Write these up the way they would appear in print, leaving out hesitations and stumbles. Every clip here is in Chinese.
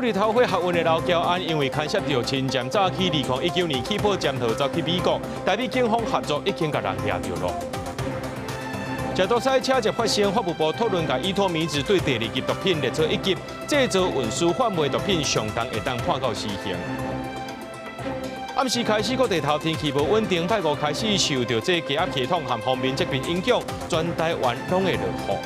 日头会学运的劳教案，因为牵涉到侵占早期2019年起跑检讨走去美国，台美警方合作已经甲人抓到了。食毒赛车祸发生，法务部讨论甲依托名字对第2级毒品列作1级，制造、运输、贩卖毒品上重会当判到死刑。暗时开始，各地头天气无稳定，拜五开始受到这低压系统和方面疾病影响，全台湾拢会落雨。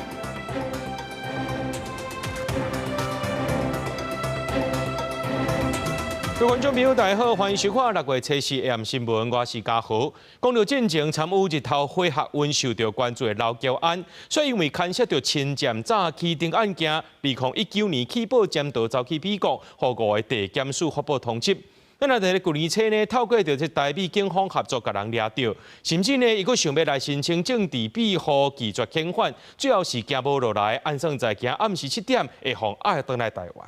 各位观众朋友，大家好，欢迎收看6月7日 AM 新闻，我是嘉豪。讲到进前参与日头火核运受到关注的劳教案，所以因为牵涉到侵占早期定案件，2019年起报检讨走去美国，互5个地检署发布通缉。咱来在旧年初呢，透过着这台美警方合作，甲人抓到，甚至呢，伊阁想要来申请政治庇护、拒绝遣返，最后是行无落来，按算在今暗时7点会放押回来台湾。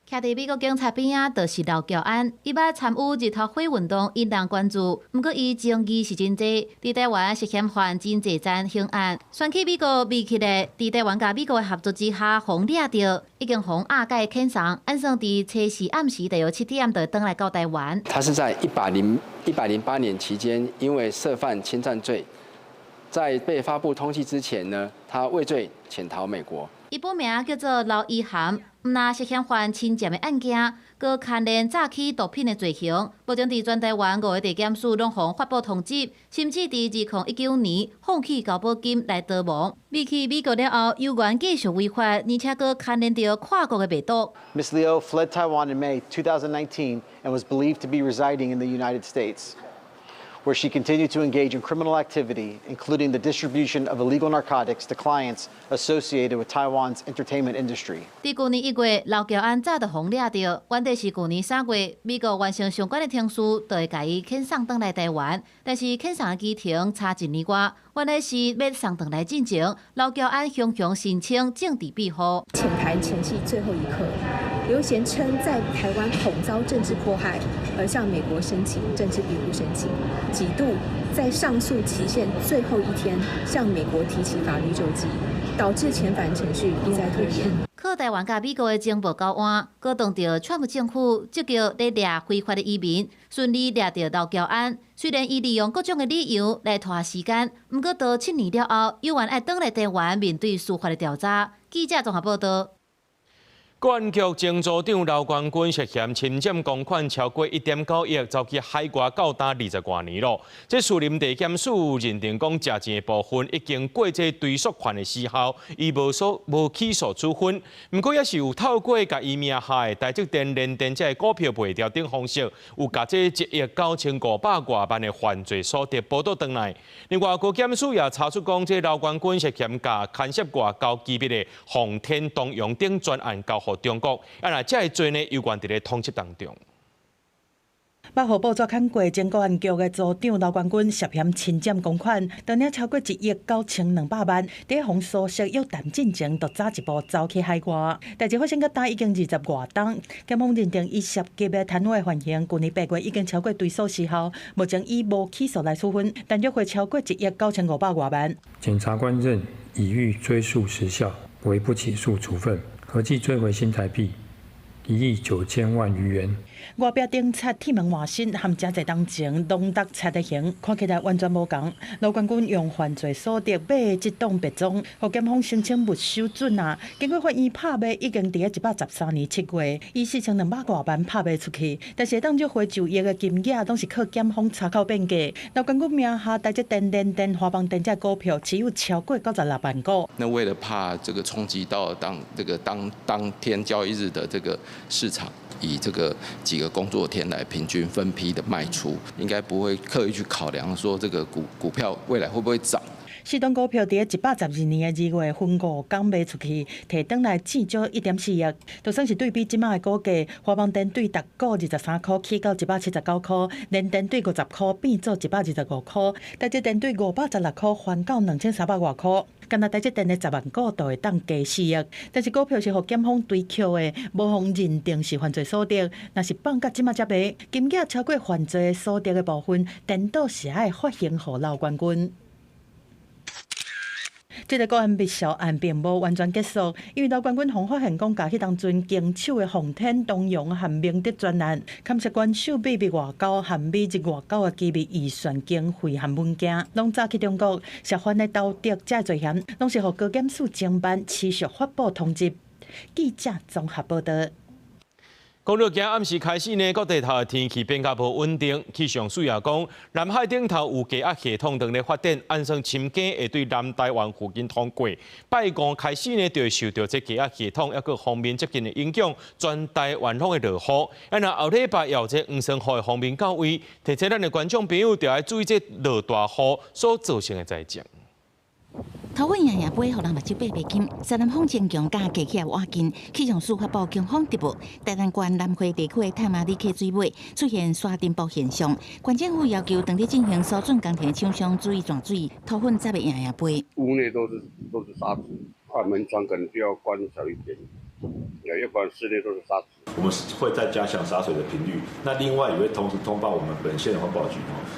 徛伫美国警察边仔，就是劳教案。伊捌参与日头火运动，引人关注。毋过伊争议是真济，伫台湾涉嫌犯真济站刑案，选去美国未起来，伫台湾甲美国的合作之下，互抓到，已经互押解遣送，按算伫初四暗时大约7点就回来到台湾。他是在108年期间，因为涉犯侵占罪，在被发布通缉之前呢，他畏罪潜逃美国。伊本名叫做劳依涵，毋但涉嫌犯侵占的案件，佮牵连早期毒品的罪行，目前伫全台湾5个地检署拢互发布通缉，甚至伫2019年放弃交保金来逃亡。未去美国了后，有缘继续违法，而且佮牵连到跨国的卖毒。Ms. Liu fled Taiwan in May 2019 and was believed to be residing in the United States, where she continued to engage in criminal activity, including the distribution of illegal narcotics to clients associated with Taiwan's entertainment industry. 伫去年1月，劳教案早就互抓到，原地是去年3月，美国完成相关的程序，就会甲伊遣送返来台湾。但是遣送的期程差1年外，原来是要送返来进前，劳教案向申请政治庇护。浅谈前夕最后一刻，刘贤称在台湾恐遭政治迫害，而向美国申请政治庇护申请，几度在上诉期限最后一天向美国提起法律救济，导致遣返程序一再拖延。靠台湾甲美国的情报交换，鼓动着川普政府积极咧抓非法的移民，顺利抓到劳教案。虽然伊利用各种的理由来拖时间，不过到7年了后，有缘爱返来台湾面对司法的调查。记者综合报道。公安局前组长刘冠军涉嫌侵占公款超过1.9亿，走去海外高达20多年了。这士林地检署认定讲，借钱的部分已经过这追溯权的时效，伊无起诉处分。不过也是有透过甲伊名下的台积电联电这股票卖掉等方式，有甲这1亿9500多万的犯罪所得报道回来。另外，国检署也查出讲，这刘冠军涉嫌甲牵涉外高级别的航天东洋等专案交予中国，那这个罪呢，有关伫咧通缉当中。8号报纸刊过，前公安局的组长刘冠军涉嫌侵占公款，当领超过1亿9200万，伫防诉讼约谈进前，就早一步走去海外。代志发生到打已经20多冬，检方认定伊涉及的贪污犯行，去年8月已经超过追诉时效，目前以无起诉来处分，但约会超过1亿9500多万。检察官认已予追诉时效，为不起诉处分，合计追回新台币1亿9千万余元。外壁警察铁门换新，和真侪当前拢得拆的刑，看起来完全无同。刘冠军用犯罪所得买这栋别庄，互检方申请没收准啊。经过法院拍卖，已经伫113年7月，以4200多万拍卖出去，但是当约回就业的金额，拢是靠检方查扣变价。刘冠军名下台积电、联电、华邦电这股票持有超过96万股。那为了怕这个冲击到当天交易日的这个市场，以这个几个工作天来平均分批的卖出，应该不会刻意去考量说这个股票未来会不会涨。4档股票伫112年的2月分5天卖出去，摕回来至少1.4亿，就算是对比即卖的股价，华邦电对每股23块起到179块，联电对50块变做125块，台积电对516块翻到2300多块。干那台积电的10万股就会当加4亿，但是股票是互检方追扣的，无方认定是犯罪所得。若是放甲即卖才卖，金额超过犯罪所得的部分，颠倒是爱发行互刘冠军。这个个案密销案并无完全结束，因为劳管局方发现讲，甲迄当阵经手的奉天东洋和明德专案，勘测官手秘密外交和美籍外交的机密预算经费和文件，拢早去中国涉犯的盗窃这罪嫌，拢是互高检署侦办持续发布通知。记者综合报道。讲到今暗时开始呢，各地头的天气变较无稳定。气象署也讲，南海顶头有低压系统正在发展，按算深更会对南台湾附近通过。拜五开始呢，就会受到这低压系统一个方面接近的影响，全台湾拢会落雨。那后礼拜也有这黄山雨的方面到位，提醒咱的观众朋友就要注意这落大雨所造成的灾情。头份夜夜飞，互人目睭爬袂紧，西南风增强加加起来瓦紧。气象署发布强风特报，台南县南回地区的太麻里溪水尾出现沙尘暴现象。县政府要求当地进行疏浚工程的厂商注意断水，头份才袂夜夜飞。屋内都是沙子，门窗可能就要关小一点，要不然室内都是沙子。我们会再加强洒水的频率，那另外也会同时通报我们本县的环保局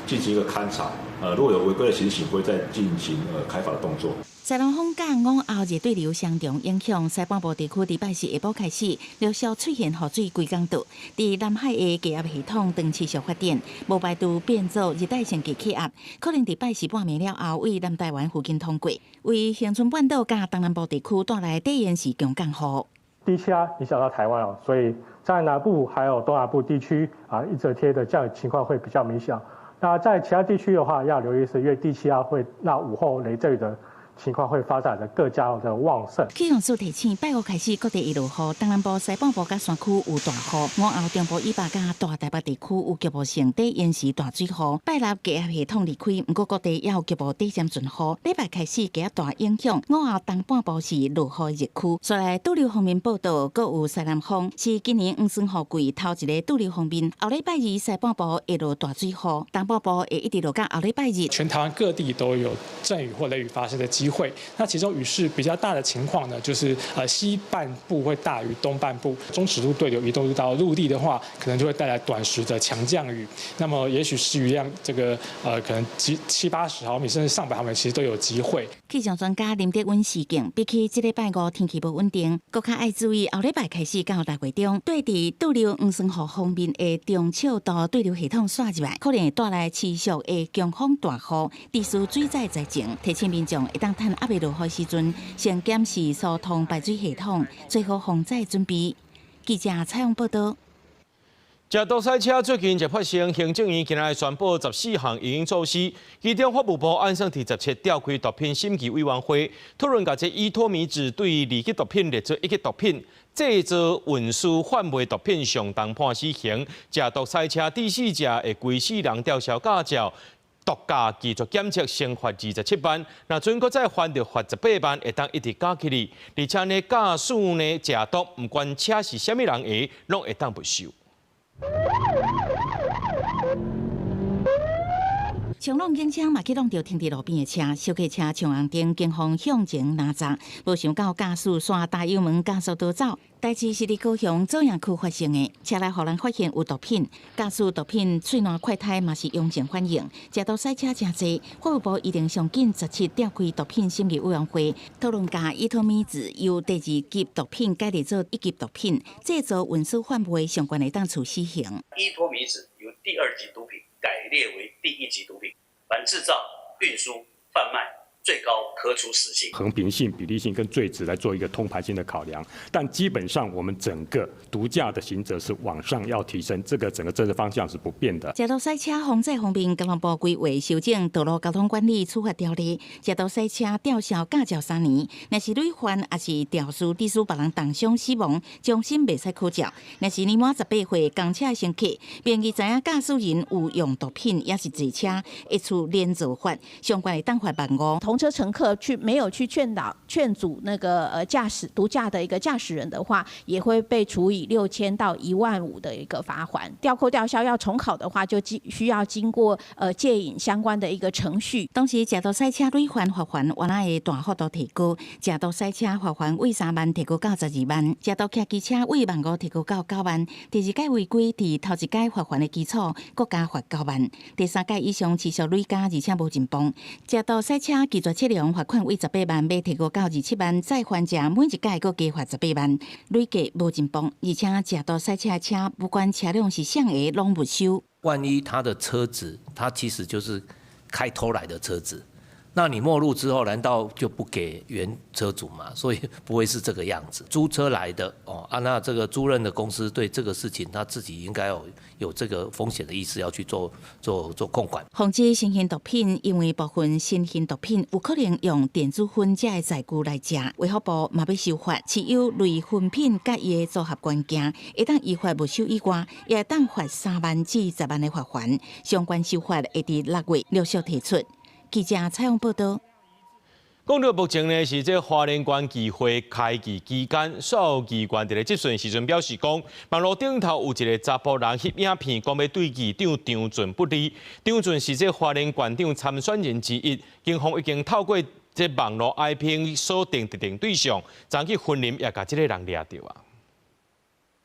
进行一个勘查，如果有违规的情形，会再进行开罚的动作。西南风甲午后热对流相重影响，西半部地区伫拜四下晡开始，陆续出现雨水规港度。伫南海的低压系统正持续发展，无排除变做热带性低气压，可能伫拜四半暝了后为南台湾附近通过，为恒春半岛甲东南部地区带来低延时强降雨。低气压影响到台湾所以在南部还有东南部地区一整天的降雨情况会比较明显。那在其他地区的话，要留意是因为低气压会那午后雷阵雨的情况会发展的更加的旺盛。气象署提醒，拜五开始各地会落雨，东南部、西半部甲山区有大雨，午后中部以北甲大台北地区有局部性低延时大水雨。拜六低压系统离开，不过各地也有局部低渐阵雨。礼拜开始低压大影响，午后东半部是落雨的热区。再来主流方面报道，各有西南风，是今年黄霜雨季头一个主流方面。后礼拜二西半部会落大水雨，东半部会一直落到后礼拜日。全台湾各地都有阵雨或雷雨发生的机会。那其中雨势比较大的情况呢，就是西半部会大于东半部，中尺度对流移动到陆地的话，可能就会带来短时的强降雨。那么也许是雨量这个可能70-80毫米，甚至上百毫米，其实都有机会。气象专家林德温示警，比起这礼拜五天气不稳定，更加爱注意后礼拜开始到大月中，对伫主流黄霜雨方面的中小度对流系统刷入来，可能会带来持续的强风大雨，地势水灾灾情，提醒民众一旦趁压落雨时阵，先检视疏通排水系统，做好防灾准备。记者采访报道。食毒赛车最近就发生，行政院今日宣布14项营运措施，其中法务部按算第17召开毒品审议委员会，讨论把这依托米制对2级毒品列作1级毒品，制造、运输、贩卖毒品上当判死刑。食毒赛车第4只会规4人吊销驾照。毒驾技术检测先罚27万，那准搁再罚就罚18万，会当一直加起来。而且呢，驾驶呢食毒，不管车是虾米人的，拢会当不受。冲浪警车嘛去弄到停伫路边的车，小客车冲红灯，警方向前拿闸，无想到驾驶线大油门加速逃走。代志是伫高雄朝阳区发生的，车内互人发现有毒品，驾驶毒品喙烂快胎嘛是阳性反应，食毒赛车真济。法务部一定上紧17召开毒品审议委员会，讨论甲依托米制由第2级毒品改列做1级毒品，制造、运输、贩卖相关的当处死刑。依托米制由第2级毒品改列为第1级毒品，凡制造、运输、贩卖，最高可处死刑。衡平性、比例性跟罪值来做一个通盘性的考量，但基本上我们整个毒驾的刑责是往上要提升，这个整个政策方向是不变的。食毒赛车防治方面，交通部规划修正道路交通管理处罚条例，食毒赛车吊销驾照3年，若是累犯也是肇事致使别人重伤死亡，终身袂使考照。若是年满18岁公车乘客，便于知影驾驶人有用毒品，也是坐车，一处连坐罚，相关的当罚15000。同车乘客没有去劝阻那个驾驶毒驾的一个驾驶人的话，也会被处以6000到15000的一个罚款。吊扣吊销要重考的话，就需要经过戒瘾相关的一个程序。当时食毒赛车累犯罚款原来会大幅度提高，食毒赛车罚款为3万提高到12万，食毒骑机车为15000提高到9万。第2届违规伫头1届罚款的基础，国加罚9万。第3届以上持续累加，而且无进步。食毒赛车技拒绝测量罚款为18万，要提高到27万，再还者每一届阁加罚18万，累计无进步，而且驾到赛车的车，不管车辆是啥个，拢没收。万一他的车子，他其实就是开偷来的车子。那你没入之后，难道就不给原车主吗？所以不会是这个样子。租车来的那这个租赁的公司对这个事情，他自己应该有这个风险的意识，要去做控管。防止新型毒品，因为部分新型毒品有可能用电子烟这的载具来食，卫福部嘛要修法，持有类粉品甲伊的组合关键，一旦依法没收以外，也会当罚3万至10万的罚款。相关修法会伫6月陆续提出。记者采访报道。讲到目前呢，是这花莲县议会开议期间，所有议员伫咧质询时阵表示讲，网络顶头有一个查甫人翕影片，讲要对议长张俊不利。张俊是这花莲县长参选人之一，警方已经透过这网络 IP 锁定特定对象，昨去婚林也甲这个人抓到啊。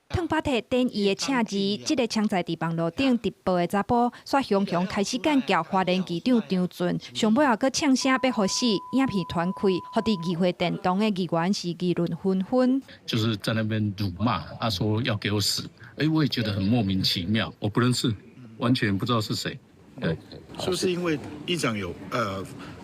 汤巴特等伊的请字，这个抢在伫网络顶直播的查甫，煞雄雄开始干叫花莲议长张俊，上尾也搁呛声要互死，影片传开，互伫议会殿堂的议员是议论纷纷。就是在那边辱骂，他说要给我死，我也觉得很莫名其妙，我不认识，完全不知道是谁。对，是不是因为议长有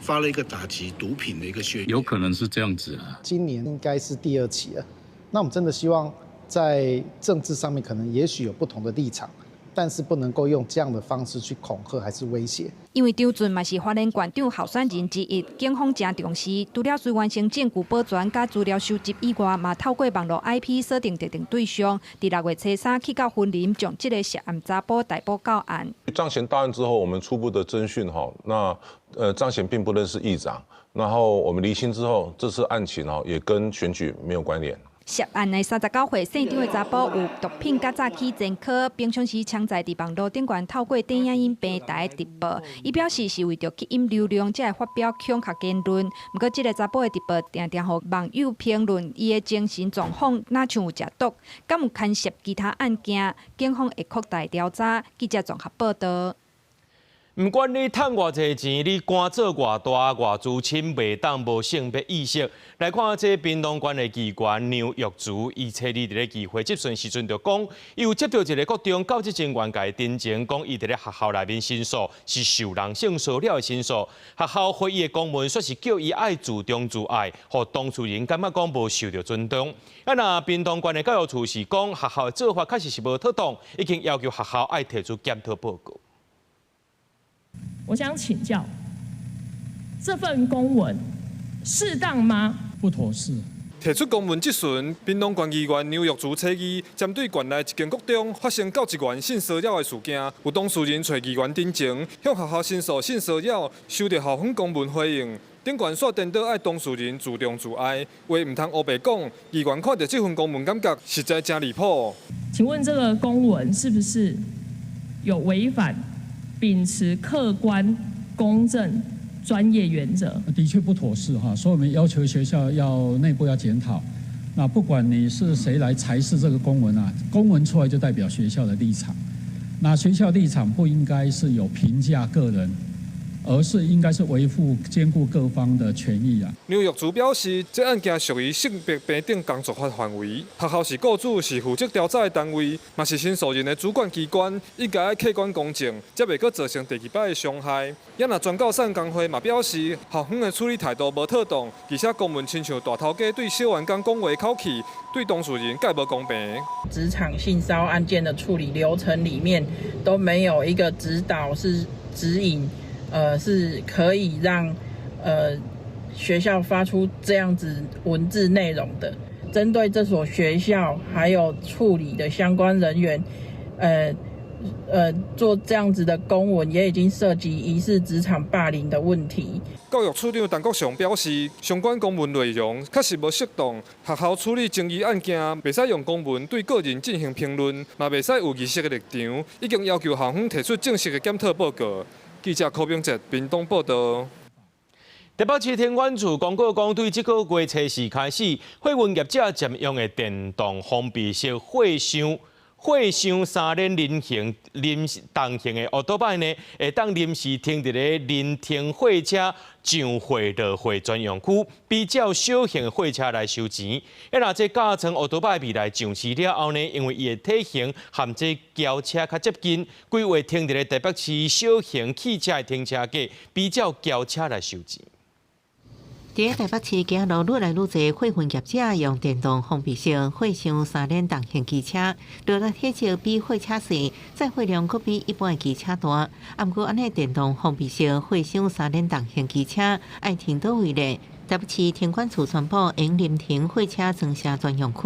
发了一个打击毒品的一个宣言？有可能是这样子啊。今年应该是第2期了，那我们真的希望。在政治上面可能也许有不同的立场，但是不能够用这样的方式去恐吓还是威胁。因为张俊嘛是花莲县长候选人之一，警方正重视，除了需完成证据保全甲资料收集以外，嘛透过网络 IP 锁定特定对象，伫6月初3去到婚林，将这个涉案查甫逮捕到案。张贤到案之后，我们初步的侦讯那张贤并不认识议长，然后我们厘清之后，这次案情也跟选举没有关联。涉案的39岁姓张的查甫有毒品较早起前科，平常时常在伫网络顶悬透过电影音平台直播。伊表示是为着吸引流量，才会发表恐吓言论。不过，这个查甫的直播常常互网友评论伊的精神状况，哪像有食毒，敢有牵涉其他案件，警方会扩大调查。记者综合报道。唔管你赚偌济钱，你官做偌大偌资深，袂当无性别意识。来看这屏东县的议员牛玉竹，伊初日伫咧议会质询时阵就讲，伊有接到一个国中教职人员甲伊တင်情，讲伊伫咧学校内面申诉是受人性骚扰的申诉。学校回应的公文说是叫伊爱自重自爱，互当事人感觉讲无受到尊重。那屏东县的教育处是讲，学校的做法确实是无妥当，已经要求学校爱提出检讨报告。我想请教，这份公文适当吗？不妥适。提出公文质询，屏东县议员牛玉竹初二针对县内一间国中发生教职员性骚扰的事件，有当事人找议员တင်情，向学校申诉性骚扰，收到校方公文回应。顶县煞颠倒爱当事人自重自爱，话唔通黑白讲。议员看到这份公文，感觉实在真离谱。请问这个公文是不是有违反秉持客观、公正、专业原则？的确不妥适哈，所以我们要求学校内部要检讨。那不管你是谁来裁示这个公文啊，公文出来就代表学校的立场。那学校立场不应该是有评价个人，而是应该是维护、兼顾各方的权益啊。牛玉竹表示，这案件属于性别平等工作法范围，学校是雇主，是负责调查的单位，嘛是申诉人的主管机关，应该客观公正，才袂阁造成第2摆的伤害。也那全教产工会嘛表示，校方的处理态度无妥当，而且公文亲像大头家对小员工讲话口气，对当事人介无公平。职场性骚扰案件的处理流程里面都没有一个指导是指引。是可以让学校发出这样子文字内容的。针对这所学校还有处理的相关人员，做这样子的公文，也已经涉及疑似职场霸凌的问题。教育处长陈国祥表示，相关公文内容确实无适当，学校处理争议案件，袂使用公文对个人进行评论，嘛袂使有仪式的立场，已经要求校方提出正式的检讨报告。记者柯炳哲，屏东报道。台北市天管处公告讲，对这个月初4开始，货运业者占用的电动封闭式货箱会上3轮临动行的奥多拜呢，会当临时停伫咧临停会车上会落会专用区，比较小型的会车来收钱。若这加长奥多拜未来上市了后呢，因为伊的体型和这轿车较接近，规划停伫咧台北市小型汽车的停车格，比较轿车来收钱。伫台北市行路愈来愈侪货运业者用电动封闭式会上3轮重型机车，落来体积比货车细，载货量阁比一般的机车大。毋过，安尼电动封闭式会上3轮重型机车爱停倒位呢？台北市停管处宣布，应临停货车装卸专用区。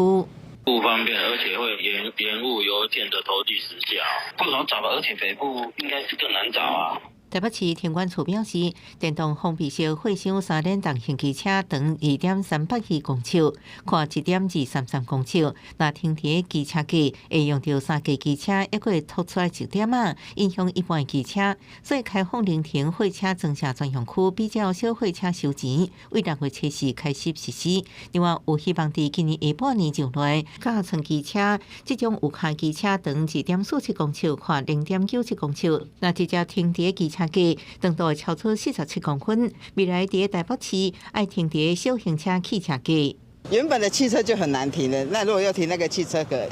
不方便，而且会延误邮件的投递时效，不好找吧？而且北部应该是更难找啊。台北市停管处表示，电动封闭式会上3轮重型机车长2.382公尺，宽1.233公尺。若停伫机车架，会用到3架机车，抑佫会凸出来1点仔，影响一般机车。所以开放临停货车装卸专用区，比较小货车收钱，为6月7日开始实施。另外，有希望伫今年下半年上来，加长机车，即种有卡机车长1.47公尺，宽0.97公尺。若直接停伫机车架长度会超出47公分，未来伫台北市爱停伫小型车汽车架。原本的汽车就很难停了，那如果要停那个汽车格，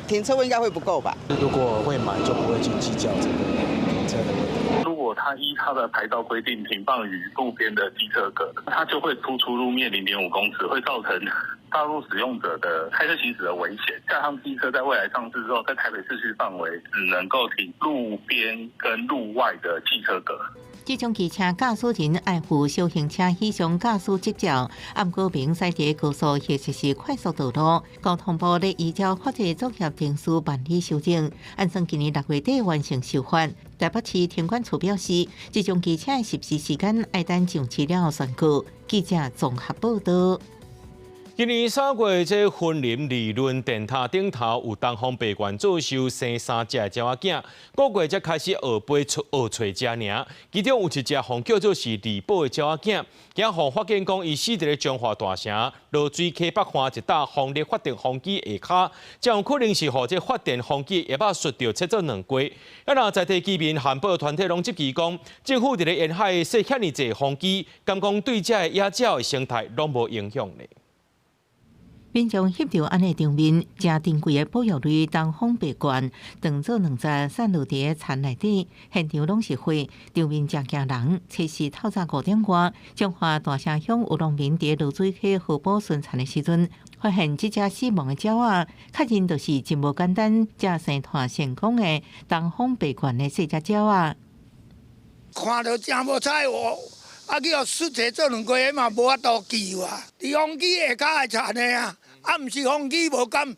停车位应该会不够吧？如果会买，就不会去计较这个停车的问题。如果它依它的牌照规定停放于路边的机车格，它就会突出路面0.5公尺，会造成道路使用者的开车行驶的危险。加上机车在未来上市之后，在台北市区范围只能够停路边跟路外的汽车格。这种机车驾驶人爱附小型车以上驾驶执照，毋过明驶伫高速或者是快速道路，交通部咧依照法制作业定书办理修正，按算今年6月底完成修法。台北市停管处表示，这种机车的实施时间爱等上市了后宣告。记者综合报道。今年3月，这婚林理论电塔顶头有东方白鹳做收生3只鸟仔囝，5月才开始学飞学找只尔。其中有一只互叫做是李宝的鸟仔囝，惊互发现讲伊死伫咧彰化大城落水溪北岸一搭风力发电风机下骹，将有可能是互这发电风机叶仔摔着切做2轨。若在地居民环保团体拢质疑讲，政府伫咧沿海设遐尼济风机，敢讲对这个野鸟的生态拢无影响呢？民众翕到安尼场面，正珍贵的保育类东方白鹳，当做2只散落伫田内底，现场拢是灰，场面真惊人。测试透早5点外，彰化大城乡有农民伫落水溪河保巡田的时阵，发现这只死亡的鸟仔，确认就是真无简单，这生态成功的东方白鹳的细只鸟仔。看到真无彩哦。去互摔者做2轨嘛，无法度救啊！伫风机下骹会产的啊，毋是风机无敢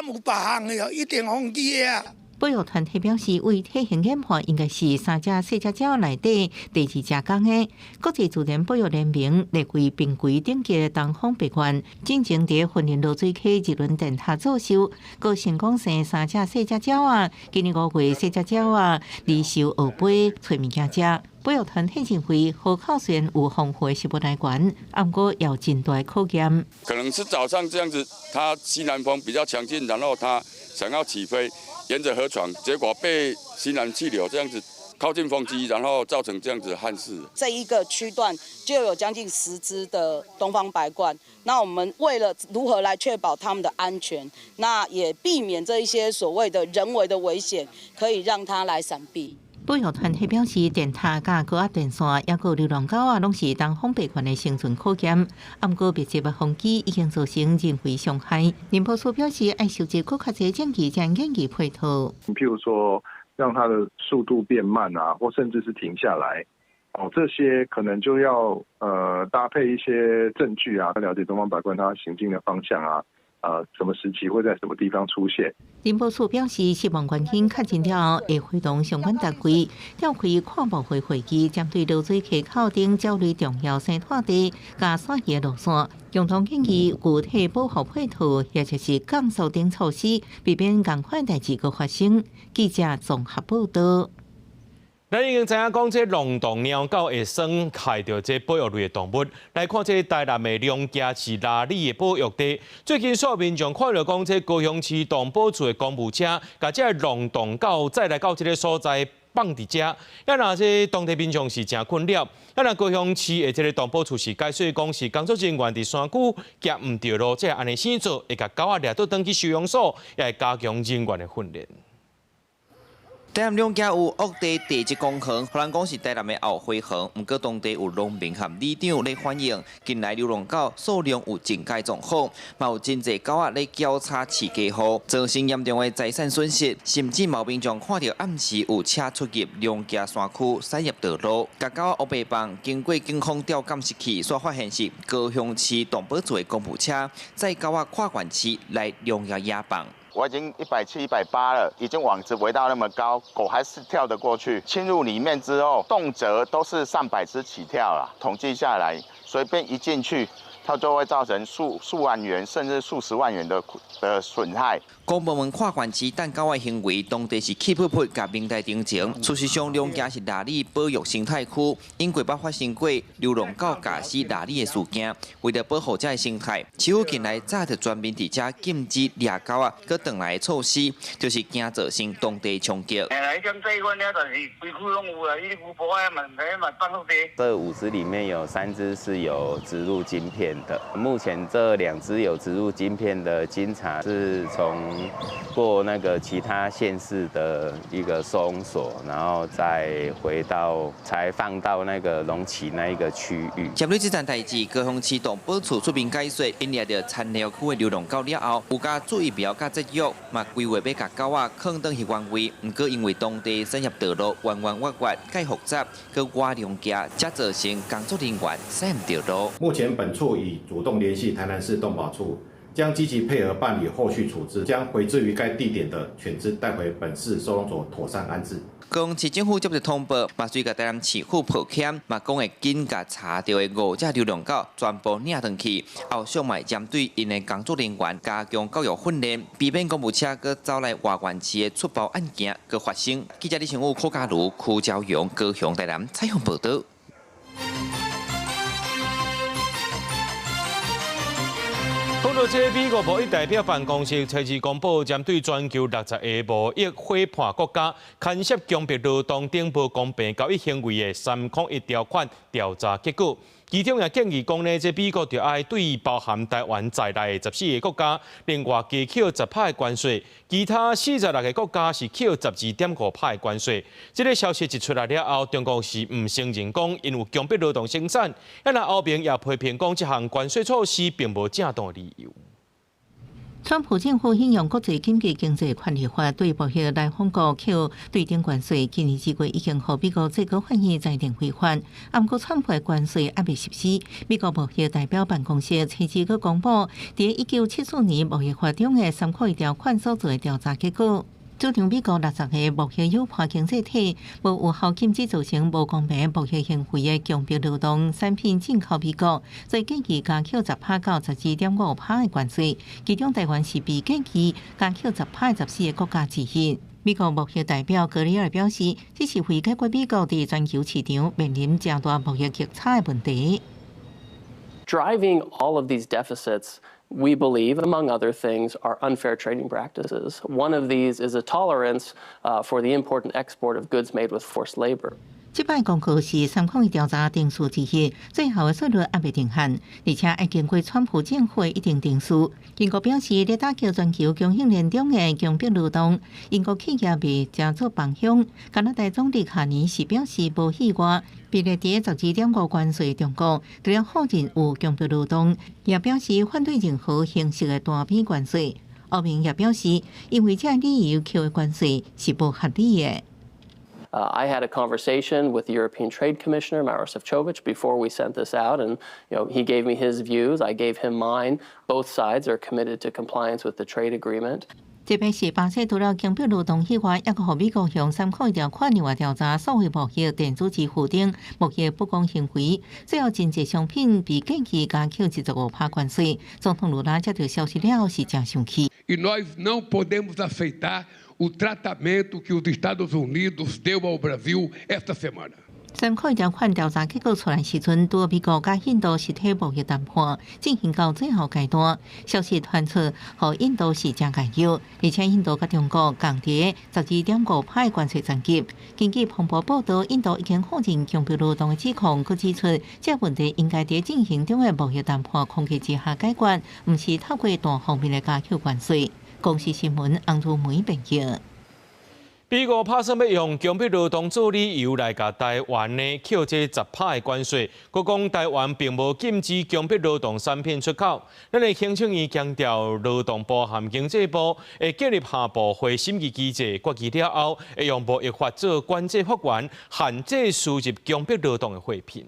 有别项的哦，一定风机的啊。保育团体表示，为体型研判应该是3只细只鸟内底第2只公的。国际自然保育联盟列为濒危顶级的东方白鹳，进前伫婚林落水溪日轮电塔做收，佫成功生3只细只鸟仔。今年5月，细只鸟仔离收学飞找物件食。保育团体认为，河口虽然有丰富的食物来源，不过要真大考验。可能是早上这样子，它西南风比较强劲，然后它想要起飞，沿着河床，结果被西南气流这样子靠近风机，然后造成这样子的憾事。这一个区段就有将近10只的东方白鹳，那我们为了如何来确保它们的安全，那也避免这一些所谓的人为的危险，可以让它来闪避。保育团体表示，电塔甲高压电线，也有流浪狗仔，拢是东方白鹳的生存考验。不过，密集的风机已经造成人为伤害。林保处表示，爱收集更较侪证据，将演绎配套。譬如说，让它的速度变慢啊，或甚至是停下来，这些可能就要搭配一些证据啊，了解东方白鹳它行进的方向啊。什么时期会在什么地方出现？林保处表示，死亡原因确认了后，会会同相关单位召开跨部会会议，针对落水溪口顶鸟类重要生态地加线的路线，共同建议具体保护配套，或者是降速等措施，避免同款代志个发生。记者综合报道。咱已经知影讲，这龙洞猫狗会伤害到这保育类的动物。来看这台南的龙家市拉里的保育地，最近所有民众看到讲，这高雄市动保处的公务车，甲这龙洞狗再来到这个所在放伫遮，要若这当地民众是真困扰。要若高雄市的这个动保处是解说讲是工作人员伫山区夹唔到路，即系安尼先做，会甲狗仔掠倒登去收容所，也会加强人员的训练。台南两家有恶地地质工程，互人讲是台南的后花园。不过当地有农民和里长来反映，近来流浪狗数量有增加状况，嘛有真侪狗仔来交叉饲家户，造成严重的财产损失，甚至毛民众看到暗时有车出入两家山区产业道路，甲狗仔乌白棒，经过警方调监视器所发现是高雄市动保处的公务车，载狗仔跨管区来两家野放。我已经170、180了，已经网子围到那么高，狗还是跳得过去。侵入里面之后，动辄都是上百只起跳了，统计下来，随便一进去，它就会造成数万元甚至数十万元的损害。公部门跨管区等狗的行为，当地是气噗噗甲明代定情。事实上，两家是哪里保育生态区，因过捌发生过流浪狗咬死哪里的事件。为了保护这个生态，市府近来早就专门伫遮禁止掠狗啊，搁转来的措施，就是惊造成当地冲击。这5只里面有3只是有植入晶片的，目前这2只有植入晶片的经查是从过那个其他县市的一个收容所，然后再才放到那个龙崎那一个区域。针对这件代志，高雄市动保处出面解说，因掠到残留区的流浪狗了后，有加注意标甲节约，嘛规划要甲狗仔放倒去原位。不过因为当地产业道路弯弯弯弯，介复杂，搁外量价，才造成工作人员驶唔到路。目前本处已主动联系台南市动保处。将积极配合办理后续处置，将回至于该地点的犬只带回本市收容所妥善安置。高雄市政府接到通报，嘛随甲台南市府抱歉，嘛讲会紧甲查到的5只流浪狗全部领回去，后续嘛针对因的工作人员加强教育训练，避免公务车搁走来外县市的出包案件搁发生。记者李成武、柯嘉如、柯昭阳、高雄台南采访报道。讲到这美国贸易代表办公室初次公布，针对全球60个贸易伙伴国家牵涉强迫劳动等不公平交易行为的301条款调查结果，其中也建议讲呢，这美国就要对包含台湾在内的14个国家，另外加扣10%的关税，其他46个国家是扣12.5%的关税。这个消息一出来了后，中国是唔承认讲因有强迫劳动生产，那后面也批评讲这项关税措施并无正当理由。川普政府引用国际紧急经济管理法，对贸易来访国扣对等关税。今年4月已经和美国最高法院裁定违反，不过川普的关税还未实施。美国贸易代表办公室初次去公布，在1974年贸易法中的301条款所做的调查结果。主张美国60个贸易友好经济体无有效禁止造成无公平贸易行为的强迫劳动产品进口美国，所以建议加扣10%到12.5%的关税，其中台湾是被建议加扣10%的14个国家之一。美国贸易代表格里尔表示，这是为解决美国在全球市场面临较大贸易逆差的问题。Driving all of these deficits, we believe, among other things, are unfair trading practices. One of these is a tolerance for the import and export of goods made with forced labor. 这摆公告是301调查定数之一，最后的数率还未定限，而且已经过川普政府一定定数。英国表示，在打击全球供应链中的强迫劳动，英国企业未正做帮凶。加拿大总理下年是表示无意外，比例在12.5%关税中国，除了否认有强迫劳动，也表示反对任何形式的大批关税。欧盟也表示，因为这理由扣的关税是不合理的。I had a conversation with the European Trade Commissioner, Maros Šefčovič, before we sent this out, and he gave me his views, I gave him mine. Both sides are committed to compliance with the trade agreement. 这边是巴西除了强迫劳动以外，也和美国向301条款另外调查所谓贸易、电子支付等贸易不公行为，最后真济商品被建议加扣15%关税。总统卢拉接到消息了后是真生气。e nós não podemos aceitar o tratamento que os Estados Unidos deu ao Brasil esta semana. 参考条款调查结果出来时阵，多美国甲印度实体贸易谈判进行到最后阶段，消息传出，和印度是正解忧，而且印度甲中国共伫12.5派关税战级。根据彭博报道，印度已经否认强迫劳动的指控，佮指出这问题应该在进行中的贸易谈判框架之下解决，毋是透过单方面的加扣关税。公司新闻洪如梅报道。美国打算要用强迫劳动做理由来甲台湾呢扣这10%的关税，佮讲台湾并无禁止强迫劳动产品出口。咱的行政院强调，劳动部和经济部会建立下部会审议机制，决议了后会用贸易法做管制法源，限制输入强迫劳动的货品。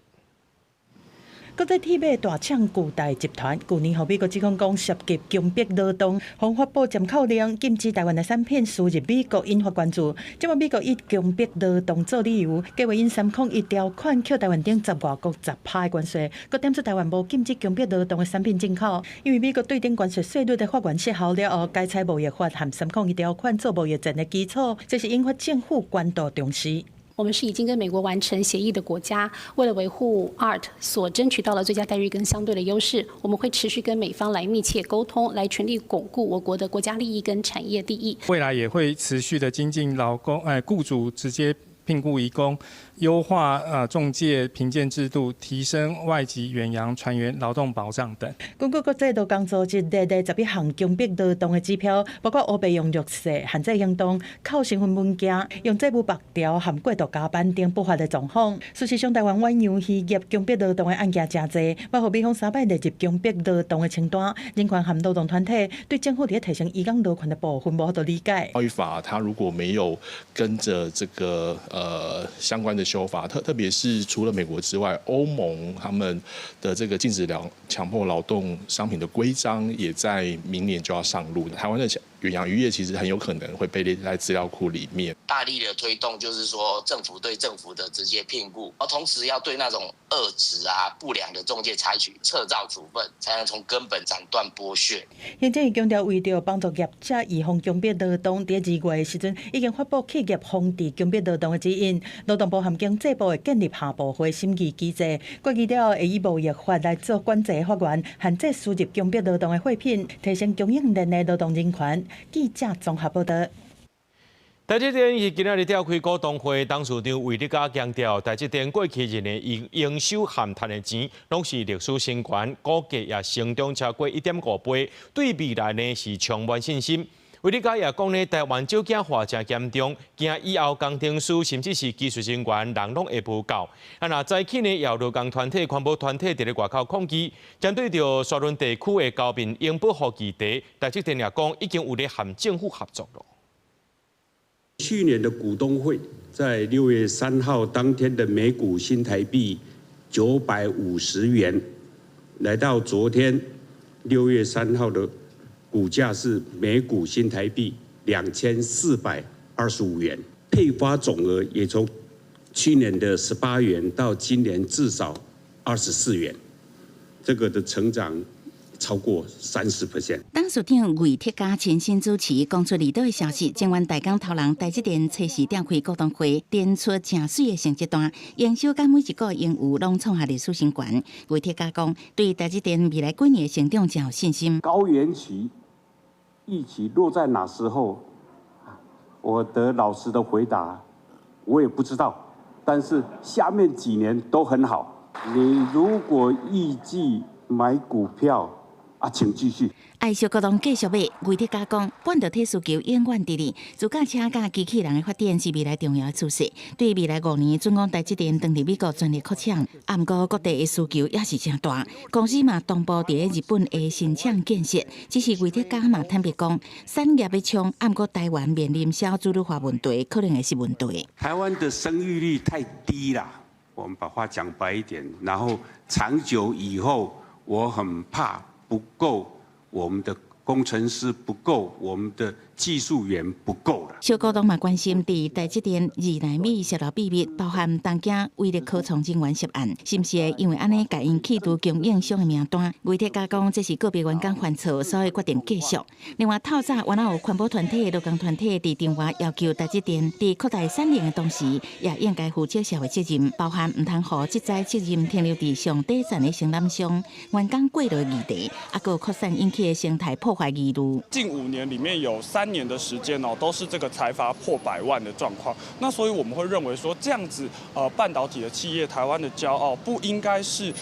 国际铁马大厂巨大集团去年，美国指控讲涉及强迫劳动，方发布暂扣令，禁止台湾的产品输入美国，引发关注。即马美国以强迫劳动做理由，计划因301条款扣台湾顶10外国10%的关税，佮点出台湾无禁止强迫劳动的产品进口。因为美国对顶关税税率的法源失效了后，改采贸易法和301条款做贸易战的基础，这是引发政府关注重视。我们是已经跟美国完成协议的国家，为了维护 ART 所争取到了最佳待遇跟相对的优势，我们会持续跟美方来密切沟通，来全力巩固我国的国家利益跟产业利益。未来也会持续的精进雇主直接聘雇移工，优化仲介评鉴制度，提升外籍远洋船员劳动保障等。根据国际劳工组织列11项强迫劳动的指标，包括乌白用弱势、限制行动、扣身份物件、用债务白条和过度加班等不法的状况。事实上，台湾远洋渔业强迫劳动的案件真多，包括美方3摆列入强迫劳动的清单。人权和劳动团体对政府在提升移工劳权的部分无法度理解。贸易法它如果没有跟着这个相关的修法，特别是除了美国之外，欧盟他们的这个禁止强迫劳动商品的规章也在明年就要上路。台湾的远洋渔业其实很有可能会被列在资料库里面。大力的推动就是说政府对政府的直接聘雇，而同时要对那种恶质不良的中介采取撤照处分，才能从根本斩断剥削。行政院强调，为着帮助业者预防强迫劳动，在2月的时阵已经发布企业防治强迫劳动的指引。劳动部和经济部会建立下部会审议机制，决议了会以贸易法来做管制法源，限制输入强迫劳动的货品，提升供应链的劳动人权。记者综合报道。台积电是今仔日召开股东会，董事长魏立嘉强调，台积电过去1年营收含赚的钱，拢是历史新高，股价也成长超过1.5倍，对未来呢是充满信心。魏立嘉也讲呢，台湾少子化真严重，惊以后工程师甚至是技术人员人拢会无够。若早起呢，也劳工团体、环保团体伫咧外口抗议，针对着沙仑地区的高频应保护议题，台积电也讲已经有咧和政府合作了。去年的股东会在6月3号当天的每股新台币950元，来到昨天6月3号的股价是每股新台币2425元，配发总额也从去年的18元到今年至少24元，这个的成长超过30%。董事长魏铁嘉亲身主持，讲出离岛的消息。前晚大港头人台积电初时召开股东会，点出正水的成绩单，营收甲每一个营务拢创下历史新高。魏铁嘉讲，对台积电未来几年的成长真有信心。高原期预期落在哪时候？我的老实的回答，我也不知道。但是下面几年都很好。你如果预计买股票，请继续。爱小股东继续买，魏铁嘉讲，半导体需求永远伫哩，自驾车甲机器人的发展是未来重要的趋势。对未来5年，准讲台积电当伫美国全力扩厂，不过各地的需求也是真大。公司嘛同步伫日本的新厂建设，只是魏铁嘉嘛坦白讲，产业要冲，不过台湾面临少子女化问题，可能会是问题。台湾的生育率太低啦，我们把话讲白一点，然后长久以后，我很怕不够我们的工程师不够，我们的技术员不够了。小股东嘛关心，伫台积电2奈米泄漏秘密，包含东京威力科创人员涉案，是毋是会因为安尼甲因企图供应商的名单？魏铁甲讲，这是个别员工犯错，所以决定继续。另外，透早原来有环保团体、劳工团体伫电话要求台积电伫扩大产能的同时，也应该负起社会责任，包含唔通互这载责任停留伫上底层的承揽商，员工过落议题，啊，个扩散引起的生态破坏疑虑。近5年里面有3年的时间都是这个财阀破100万的状况。那所以我们会认为说，这样子半导体的企业，台湾的骄傲，不应该是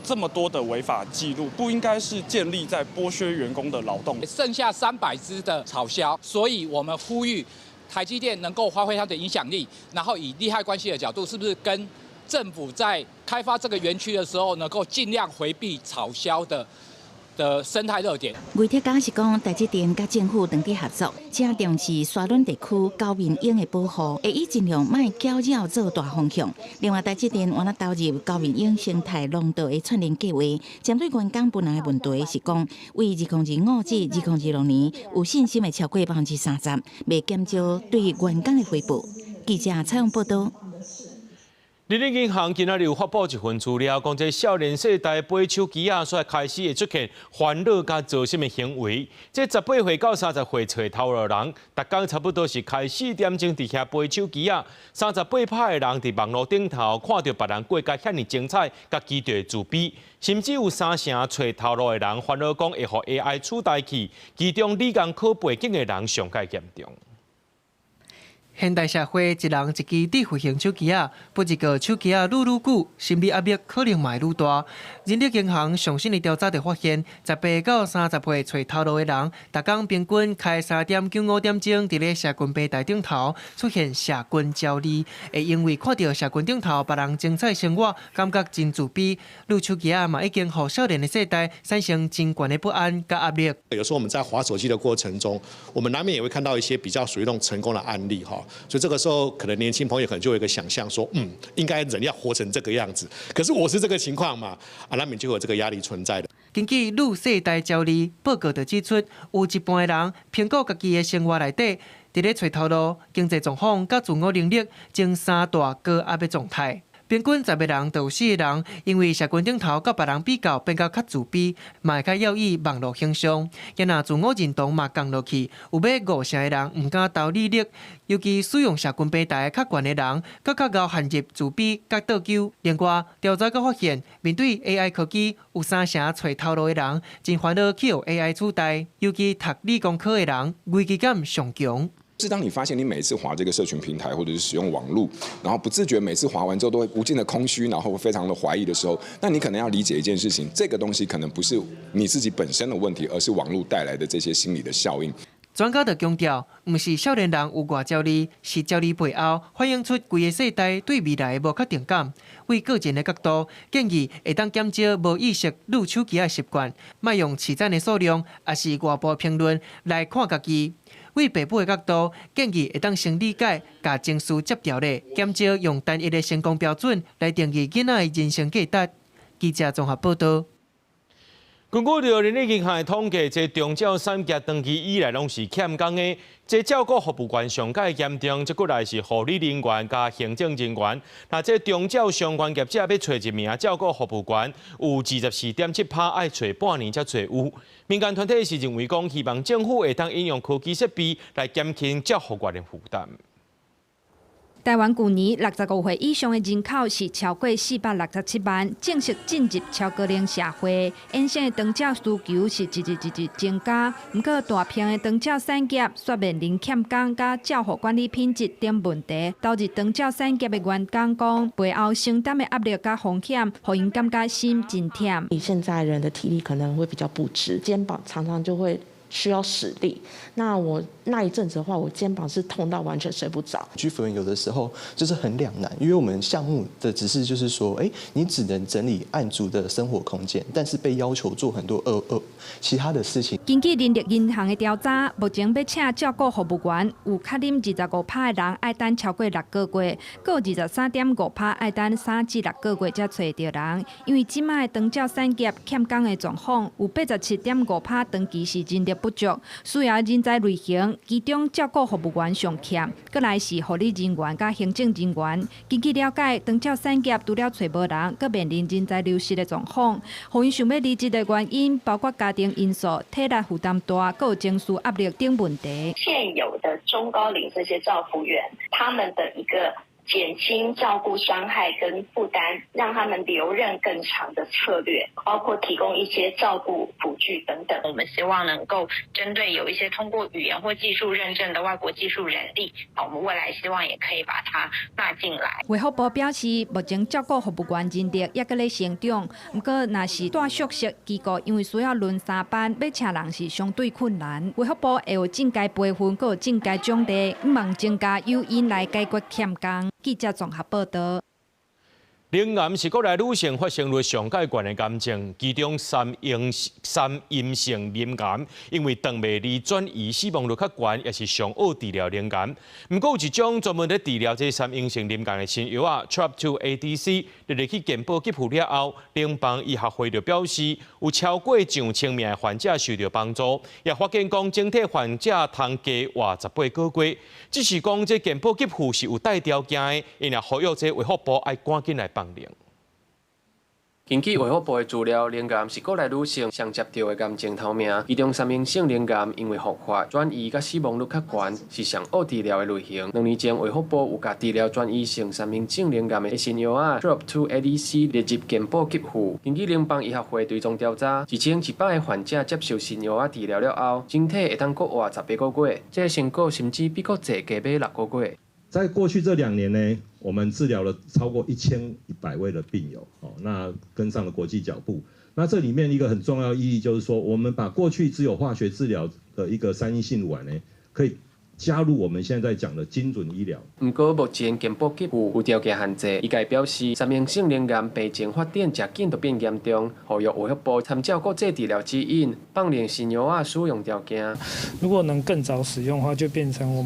这么多的违法记录，不应该是建立在剥削员工的劳动。剩下300只的草销，所以我们呼吁台积电能够发挥它的影响力，然后以利害关系的角度，是不是跟政府在开发这个园区的时候，能够尽量回避草销的生态热点。魏铁甲是讲，台积电甲政府两地合作，正重视沙仑地区高民营的保护，会以尽量卖搅扰做大方向。另外，台积电原来投入高民营生态廊道的串联计划，针对员工本人的问题是讲，为2025至2026年有信心的超过30%，未减少对员工的回报。记者采访报道。日立银行今仔日有发布一份资料，讲这少年世代买手机所开始会出现烦恼甲造成的行为。这18岁到30岁找头路人，逐工差不多是开4点钟伫遐买手机38%的人伫网络顶头看到别人过甲遐尼精彩，甲期待自比，甚至有3成找头路的人烦恼讲会互 AI 取代去，其中理工科背景的人上介严重。现代社会，一人一支智慧型手机不一个手机愈久，心理压力可能嘛愈大。人力银行上新的调查就发现，18到30岁找头路的人，逐工平均开3点9、5点钟伫咧社群平台顶头出现社群焦虑，会因为看到社群顶头别人精彩生活，感觉真自卑。愈手机嘛已经互少年的世代产生真悬的不安甲压力。有时候我们在滑手机的过程中，我们难免也会看到一些比较属于那种成功的案例所以这个时候，可能年轻朋友可能就有一个想象说，应该人要活成这个样子。可是我是这个情况嘛，难免就有这个压力存在的。根据愈世代焦虑报告就指出，有一半的人评估家己的生活内底，伫咧找头路、经济状况甲自我能力正3大高压的状态。平均10个人就有4个人，因为社群顶头甲别人比较变较自卑，嘛会较要以网络形象，也若自我认同嘛降落去，有要5成的人唔敢投履历，尤其使用社群平台较悬的人，较熬陷入自卑甲倒球。另外，调查阁发现，面对 AI 科技，有3成找头路的人真烦恼去互 AI 取代，尤其读理工科的人，危机感上强。是当你发现你每次滑这个社群平台或者是使用网络，然后不自觉每次滑完之后都会无尽的空虚，然后非常的怀疑的时候，那你可能要理解一件事情，这个东西可能不是你自己本身的问题，而是网络带来的这些心理的效应。专家就强调，不是少年人有偌焦虑，是焦虑背后反映出规个世代对未来的无确定感。为个人的角度，建议会当减少无意识撸手机的习惯，莫用市赞的数量，也是外部评论来看家己。为爸母的角度，建议会当先理解，甲情绪接调咧，减少用单一的成功标准来定义囡仔的人生价值。记者综合报道。根据着人力银行的统计，这中照产业长期以来拢是欠工的，这照顾服务员上介严重，再过来是护理人员加行政人员。那这中照相关业者要找一名照顾服务员，有24.7%，爱找半年才找有。民间团体是认为讲，希望政府会当应用科技设备来减轻照护员的负担。台湾去年65岁以上的人口是超过467万，正式进入超高龄社会。因性的长照需求是一日增加，不过大片的长照产业却面临欠工甲照护管理品质等问题，导致长照产业的员工讲，背后承担的压力甲风险，让因感觉心真忝。现在人的体力可能会比较不支，肩膀常常就会需要使力。那我那一阵子的话，我肩膀是痛到完全睡不着。居服员有的时候就是很两难，因为我们项目的指示就是说，你只能整理案主的生活空间，但是被要求做很多其他的事情。根据人力银行的调查，目前要请照顾服务员，有确诊25%的人爱等超过6个月，还有23.5%爱等3至6个月才找到人。因为即卖长照产业欠工的状况，有87.5%长期是人力不足，需要人才类型，其中照顾服务员上欠，搁来是护理人员甲行政人员。根据了解，长照产业除了找无人，搁面临人才流失的状况。互因想要离职的原因，包括家庭因素、体力负担大，搁有情绪压力等问题。现有的中高龄这些照护员，他们的一个减轻照顾伤害跟负担，让他们留任更长的策略，包括提供一些照顾辅具等等。我们希望能够针对有一些通过语言或技术认证的外国技术人力，我们未来希望也可以把它纳进来。卫福部表示，目前照顾服务员人力也搁咧成长，不过若是大宿舍机构，因为需要轮3班，要请人是相对困难。卫福部会有增加培训，搁有增加奖励，希望增加诱因来解决欠工。记者综合报道。冷癌是国内女性发生率上界悬的癌症，其中三阴性淋癌，因为长袂离转移死亡率较悬，也是上好治疗冷癌。不过有一种专门咧治疗这三阴性淋癌的新药啊 ，TRP2 ADC， 入去健保给付了后，联邦医学会就表示，有超过上千名的患者受到帮助，也发现讲整体患者通加活18个月。只是讲这健保给付是有带条件的，因也呼吁这卫福部爱赶紧来帮忙。根据卫福部的资料，冷癌是国内女性上接到的癌症头名，其中三阴性冷癌因为复发、转移甲死亡率较悬，是上好治疗的类型。2年前，卫福部有甲治疗转移性三阴性冷癌的新药啊 ，TRP2 ADC 列入健保给付。根据联邦医学会追踪调查，1100个患者接受新药啊治疗了后，整体会当搁活18个月，这成果甚至比搁济加买6个月。在过去这2年呢，我们治疗了超过1100位的病友，那跟上了国际脚步。那这里面一个很重要的意义就是说，我们把过去只有化学治疗的一个三阴性乳癌呢，可以加入我们现在讲的精准医疗。不过目前健保给付有条件限制，医界表示，三阴性冷癌病情发展真紧就变严重，呼吁卫福部参照国际治疗指引，放宽新药啊使用条件。如果能更早使用的话，就变成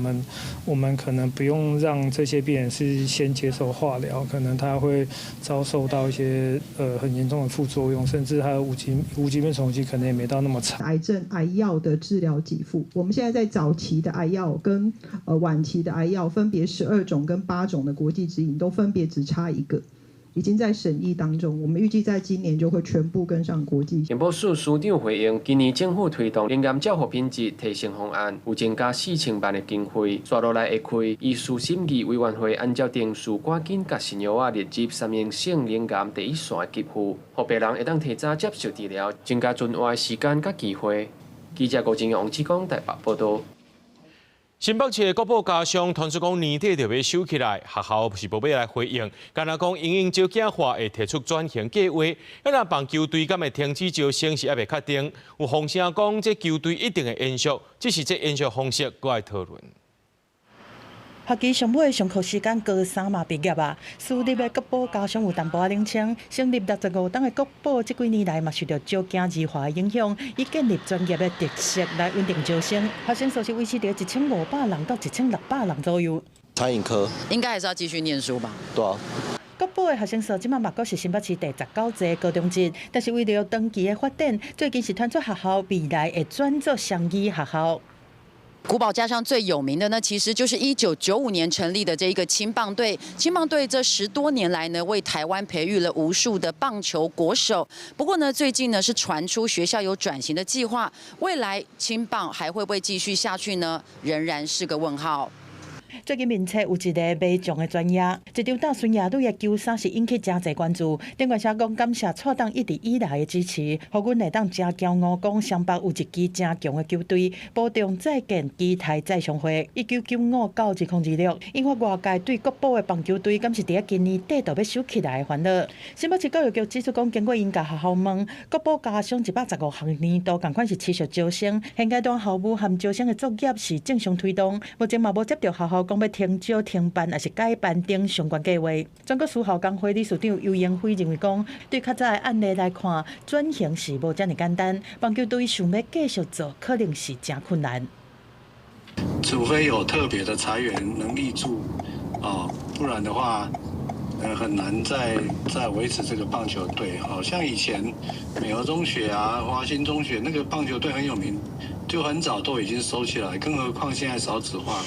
我们可能不用让这些病人是先接受化疗，可能他会遭受到一些很严重的副作用，甚至他的无疾病存活期可能也没到那么长。癌症癌药的治疗给付，我们现在在早期的癌药跟晚期的癌药分别12种跟8种的国际指引都分别只差1个，已经在审议当中，我们预计在今年就会全部跟上国际。健保署署长回应，今年政府推动冷癌照护品质提升方案，有增加4000万的经费，刷落来会开医师审议委员会按照定数赶紧甲新药啊列入三阴性冷癌第一线的给付，让病人会当提早接受治疗，增加存活的时间甲机会。记者郭正阳、王志刚台北报道。新北市的国宝家商传出讲年底就要收起来，学校是无要来回应，干那讲因应招囝化会提出转型计划，那棒球队敢会停止招生是还未确定。有风声讲这球队一定会延续，只是这延续方式搁爱讨论。学期上尾上课时间高3嘛毕业啊，私立的国宝家商有淡薄仔冷清，成立65档的国宝，这几年来嘛受到招囝计划的影响，以建立专业的特色来稳定招生，学生数是维持在1500人到1600人左右。餐饮科应该还是要继续念书吧？对啊。国宝的学生数即马目前是新北市第19个高中级，但是为了长期的发展，最近是传出学校未来会转做双语学校。古堡家商最有名的呢，其实就是1995年成立的这一个青棒队。青棒队这10多年来呢，为台湾培育了无数的棒球国手。不过呢，最近呢是传出学校有转型的计划，未来青棒还会不会继续下去呢？仍然是个问号。最近面册有一个卖酱的专业，一张大孙亚女的旧衫是引起真侪关注。顶管社讲感谢错档一直以来的支持，互阮会当真骄傲讲湘北有一支真强的球队，保重再建期待再相会。1995到2026，引发外界对国宝的棒球队敢是伫今年底就要收起来的烦恼。新北市教育局指出讲，经过因甲学校问，国宝加上115学年度共款是持续招生，现阶段校务和招生的作业是正常推动，目前嘛无接到学校讲要停招、停办还是改办等相关计划。全国私校工会理事长尤延辉认为讲，对较早的案例来看，转型是无这么简单，棒球队想要继续做，可能是真困难。除非有特别的裁员能力助，不然的话，很难再维持这个棒球队。好像以前美和中学啊、华新中学那个棒球队很有名，就很早都已经收起来，更何况现在少子化。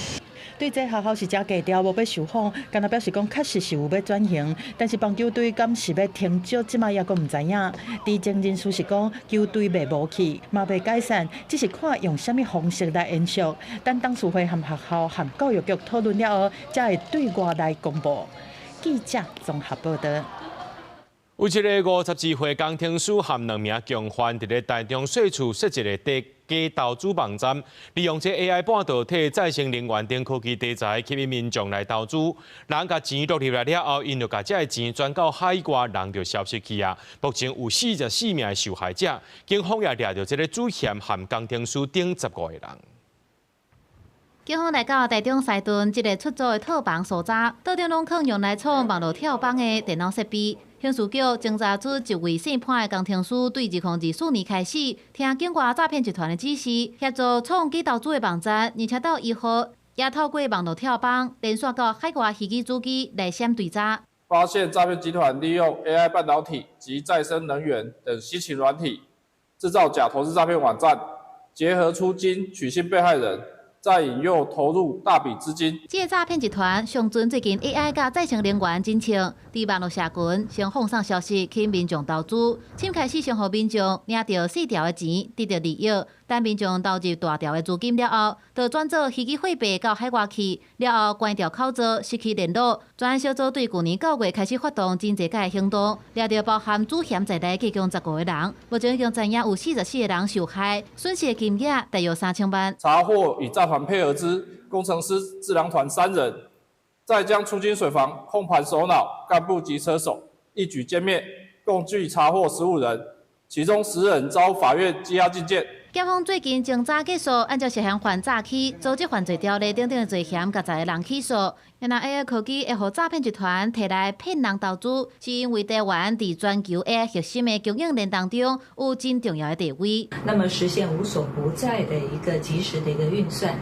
对这学校是假低调，无要受访，敢若表示讲确实是有要转型，但是棒球队敢是要停招，即马也阁唔知影。知情人士是讲球队袂无去，嘛袂解散，只是看用啥物方式来延续。等董事会和学校和教育局讨论了后，才会对外来公布。记者综合报道。有一个52岁工程师和2名共犯，伫咧台中税处设一个假投资网站，利用这 AI 半导体再生能源等科技题材吸引民众来投资。人甲钱落入来了后，因就甲这钱转到海外，人就消失去啊。目前有44名受害者，警方也抓到这个主嫌和工程师等15个人。警方来到台中西屯一个出租的套房所在，桌顶拢放用来创网络跳房的电脑设备。刑事局侦查出一位姓潘的工程师，对2024年开始，听境外诈骗集团的指示，协助创假投资的网站，而且到1号也透过网络跳房，连续到海外飞机主机来闪对诈。发现诈骗集团利用 AI 半导体及再生能源等新型软体，制造假投资诈骗网站，结合出金取信被害人。再引诱投入大笔资金。这个诈骗集团上阵最近 AI 甲再生能源真情，伫网络社群先放送消息，吸引民众投资。先开始先互民众领到细条的钱，得到利益。等民众投入大条的资金了后，就转做虚拟货币到海外去，了后关掉口罩，失去联络。专案小组对去年9月开始发动真侪个行动，抓到包含主嫌在内计共15个人。目前已经知影有44个人受害，损失的金额大约3000万。查获以诈团配合之工程师智囊团3人，再将出金水房控盘首脑、干部及车手一举歼灭，共计查获15人，其中10人遭法院羁押禁见。警方最近侦查结束，按照涉嫌犯诈欺、组织犯罪条例等等的罪嫌，甲10个人起诉。因为 AI 科技会互诈骗集团摕来骗人投资，是因为台湾伫全球 AI 核心的供应链当中有真重要的地位。那么实现无所不在的一个及时的一个运算，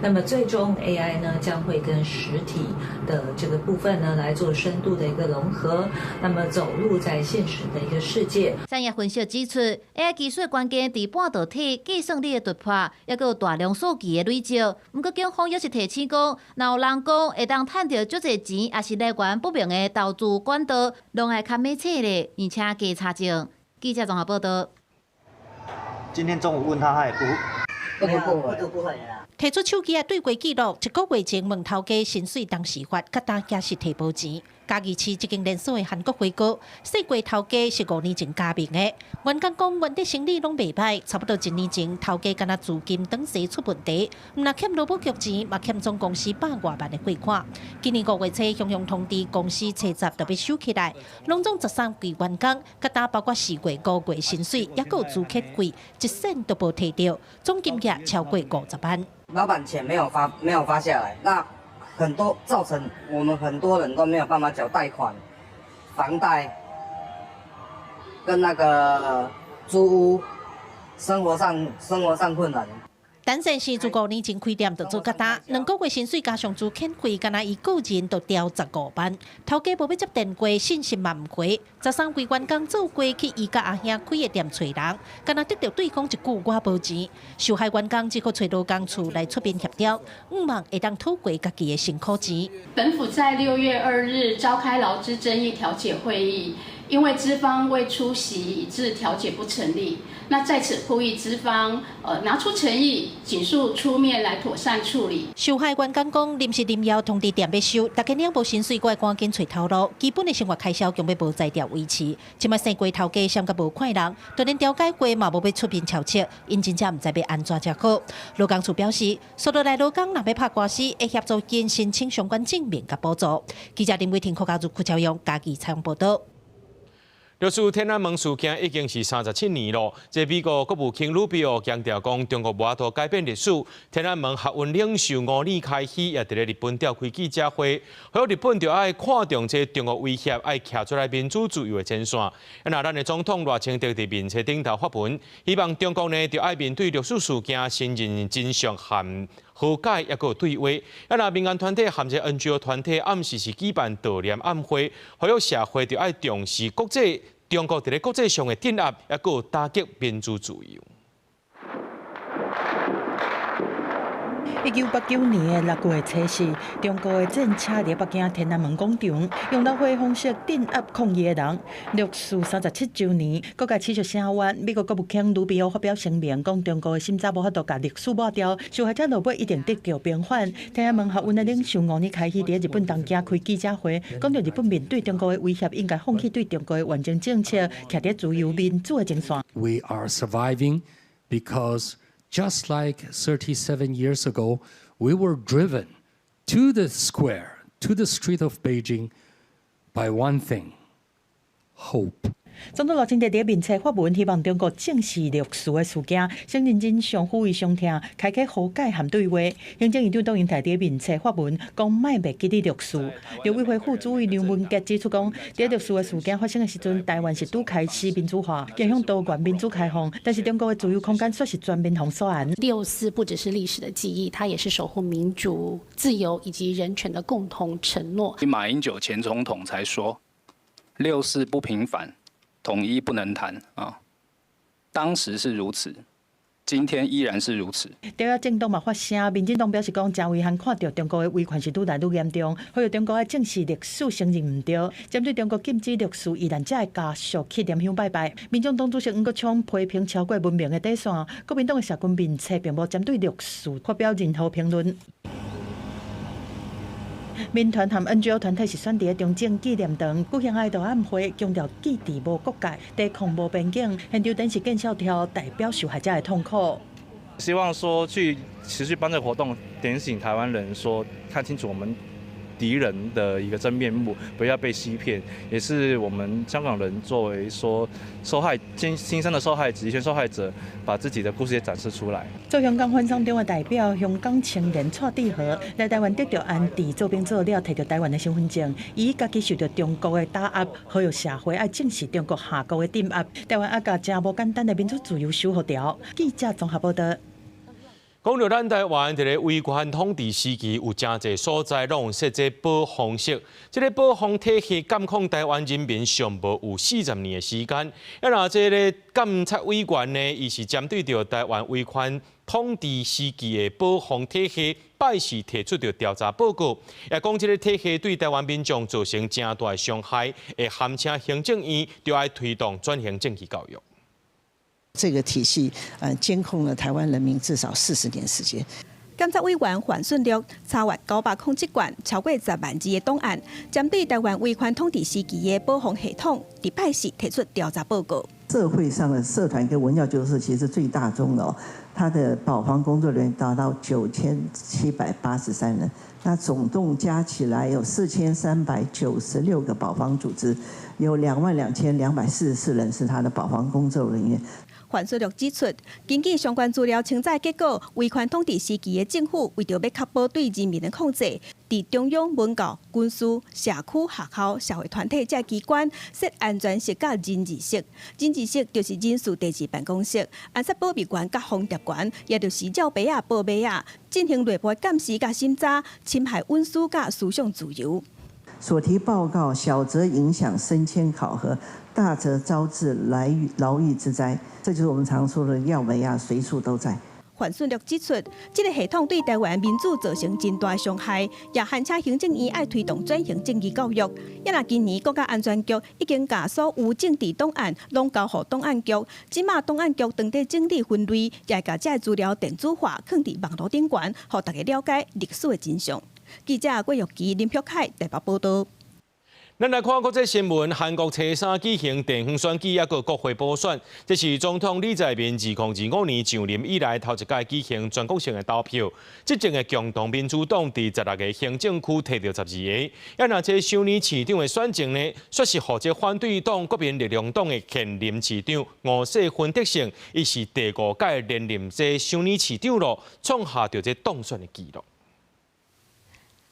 那么最终 AI 呢将会跟实体的这个部分呢来做深度的一个融合，那么走入在现实的一个世界。产业分析指出 ，AI 技术关键伫半导体计算力的突破，也有大量数据的累积。不过警方也是提醒讲，若有人讲会当赚到足侪钱，也是来源不明的投资管道，拢爱较密切的，而且加查证。记者综合报道。今天中午问他，他也不会啦。提出手机对话记录，1个月前问头家薪水当时发，甲大家是提无钱。嘉义市一间连锁的韩国火锅，说过头家是5年前加盟的。员工讲，原底生意拢袂歹，差不多1年前头家敢若资金等时出问题，毋但欠劳保局钱，嘛欠总公司100多万的汇款。今年5月初，雄雄通知公司车闸都要收起来，拢总13位员工，甲打包括4月、5月薪水，也有租客费，1仙都无摕到，总金额超过50万。老板钱没有发下来，那很多造成我们很多人都没有办法缴贷款、房贷跟那个租屋，生活上困难。陈先生自5年前开店就做甲大，2个月薪水加上租欠费，敢若伊个人都调15万。头家无要接电话，信息嘛唔回。13位员工做过去伊甲阿兄开的店找人，敢若得到对方一句我无钱。受害员工只好找劳工处来出面协调，毋望会当讨过家己的辛苦钱。本府在6月2日召开劳资争议调解会议。因为资方未出席，以致调解不成立。那在此呼吁资方，拿出诚意，尽速出面来妥善处理。受害员工讲，临时临要通知店要收，大家领无薪水，我赶紧找头路，基本的生活开销更要无在调维持。即摆生过头家，相甲无款人，就连调解过嘛无要出面敲切，因真正毋知要安怎才好。劳工处表示，所到来劳工若要拍官司，会协助因申请相关证明甲补助。记者林伟霆、柯家如、柯朝阳家己采访报道。历次天安门事件已经是37年了。这美国国务卿鲁比奥强调讲，中国无法度改变历史。天安门学运领袖5年开始，也伫咧日本召开记者会，还有日本就爱看重这中国威胁，爱徛出来民主自由的前线。那咱的总统赖清德伫面册顶头发文，希望中国呢就爱面对历史事件，承认真相和和解，也有对话。那民间团体含者 NGO 团体暗时是举办悼念暗会，呼吁社会就要重视中国在国际上的镇压，也有打击民主自由。 1989年的6月初4，中国的战车伫北京天安门广场用闹火方式镇压抗议的人。6四37周年，各界持续声援。美国国务卿卢比奥发表声明，讲中国的心早无法度甲历史抹掉，受害者落尾一定得到平反。天安门学运的领袖5日开始伫日本东京开记者会，讲到日本面对中国的威胁，应该放弃对中国的完整政策，徛伫自由民主的前线。We are surviving because. Just like 37 years ago, we were driven to the square, to the street of Beijing by one thing, hope. 总统赖清德伫面册发文，希望中国正视历史的事件，先认真上呼吁上听，开启和解和对话。行政院长董英台伫面册发文，讲莫袂记哩历史。陆委会副主委梁文杰指出讲，伫历史的事件发生的时阵，台湾是拄开始民主化，走向多元民主开放，但是中国的自由空间却是全面封锁。6·4不只是历史的记忆，它也是守护民主、自由以及人权的共同承诺。马英九前总统才说，6·4不平反。 统一不能谈啊！当时是如此，今天依然是如此。对啊，政党嘛发声，民进党表示讲，真遗憾看到中国的威权是愈来愈严重，呼吁中国要正视历史，承认唔对。针对中国禁止历史，依然才会加速去念香拜拜。民众党主席黄国昌批评超过文明的底线，国民党的社群面册并无针对历史发表任何评论。 民团和 NGO 团体是选伫中正纪念堂举行哀悼暗会，强调记忆无国界，抵抗无边境。现场灯是见笑条，代表受害者的痛苦。希望说去持续帮这个活动点醒台湾人，说看清楚我们敌人的一个真面目，不要被欺骗。也是我们香港人作为说轻生的受害者、以前受害者，把自己的故事也展示出来。做香港婚丧中的代表，香港青年蔡志和来台湾得到安置，做兵做了，摕到台湾的身份证。伊家己受到中国的打压，呼吁社会爱正视中国下国的镇压。台湾也甲真无简单的民主自由守护条。记者综合报道。 讲到咱台湾这个威权统治时期，有真侪所在拢设置保防式，这个保防体系监控台湾人民尚无有40年的时间。那这个监察委员呢，伊是针对着台湾威权统治时期的保防体系，拜四提出着调查报告，也讲这个体系对台湾民众造成正大的伤害，会函请行政院就要推动转型正义教育。 这个体系监控了台湾人民至少40年时间。监察委员黄顺玉查阅907卷超过10万字的档案，针对台湾威权统治时期的保防系统，伫拜四提出调查报告。社会上的社团跟文教救社其实最大宗的它的保防工作人员达到9783人，那总共加起来有4396个保防组织，有22244人是他的保防工作人员。 黄顺玉指出，根据相关资料清查结果，威权统治时期的政府为着要确保对人民的控制，伫中央文教、军事、社区、学校、社会团体这机关设安全室甲人治室。人治室就是人事地质办公室，安设保密员甲防谍员，也就是照白仔、保马仔，进行内部监视甲审查，侵害文书甲思想自由。所提报告小则影响升迁考核，大则招致牢狱之灾。这就是我们常说的要维亚随处都在。黄顺玉指出，这个系统对台湾民主造成真大伤害，也喊请行政院爱推动转型正义教育。也若今年国家安全局已经把所有政治档案拢交予档案局，即马档案局当地整理分类，也甲这资料电子化，放伫网络顶悬，互大家了解历史的真相。记者郭玉琪、林旭凯台北报道。 咱来看国际新闻，韩国初三举行地方选举，也个国会补选，这是总统李在明2025年上任以来头一届举行全国性的投票。执政的共同民主党伫16个行政区摕到12个，也若这首年市长的选情呢，却是获这反对党国民力量党的现任市长吴世勋得胜，伊是第5届连任这首年市长咯，创下着这当选的纪录。